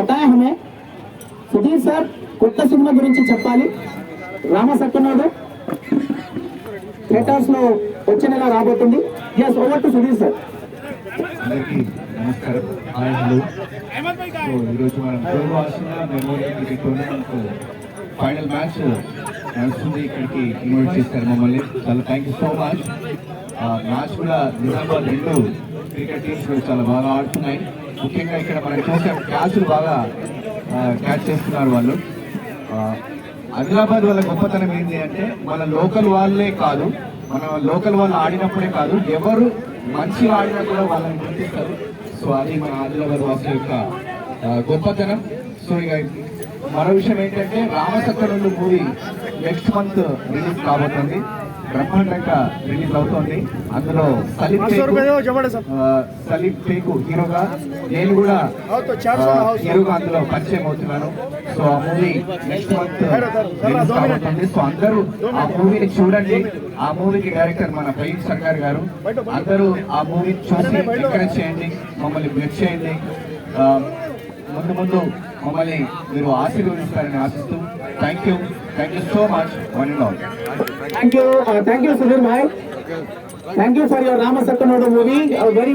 बताया हमें సుధీర్ సార్ కొత్త సినిమా గురించి చెప్పాలి. రామసక్కనోడు థియేటర్స్ లో వచ్చే నెల రాబోతుంది. yes over to Sudhir sir. అందరికీ నమస్కారం. Hi hello. సో ఈరోజు మనం గోవాసిన memorial cricket tournament final match నడుస్తుంది. ఇక్కడికి ఇన్వైట్ చేశారు మమ్మల్ని. చాలా thank you so much. Match కూడా నిజామాబాద్ రెండు క్రికెట్ టీమ్స్ కూడా చాలా బాగా ఆడుతున్నాయి. ముఖ్యంగా ఇక్కడ మనం చూసాం క్యాచ్లు బాగా క్యాచ్ చేస్తున్నారు వాళ్ళు. ఆదిలాబాద్ వాళ్ళ గొప్పతనం ఏంటి అంటే మన లోకల్ వాళ్ళే కాదు, మన లోకల్ వాళ్ళు ఆడినప్పుడే కాదు, ఎవరు మంచిగా ఆడినా కూడా వాళ్ళని గుర్తిస్తారు. సో అది మన ఆదిలాబాద్ వాసుల యొక్క గొప్పతనం. సో ఇక మరో విషయం ఏంటంటే రామసక్కనోడు మూవీ నెక్స్ట్ మంత్ రిలీజ్ కాబోతుంది. బ్రహ్మాండంగా రిలీజ్ అవుతుంది. అందులో సలీం పేకు హీరోగా, నేను కూడా హీరోగా అందులో పరిచయం అవుతున్నాను. సో ఆ మూవీ నెక్స్ట్ మంత్ రిలీజ్ కాబోతుంది. సో అందరూ ఆ మూవీని చూడండి. ఆ మూవీకి డైరెక్టర్ మన ప్రవీణ్ సర్కార్ గారు. అందరూ ఆ మూవీ చూసి ఎంకరేజ్ చేయండి, మమ్మల్ని బ్లెస్ చేయండి. ముందు ముందు మమ్మల్ని మీరు ఆశీర్వదిస్తారని ఆశిస్తూ thank you so much. One and all thank you Sudhir bhai. Thank you for your Ramasakkanodu movie. Very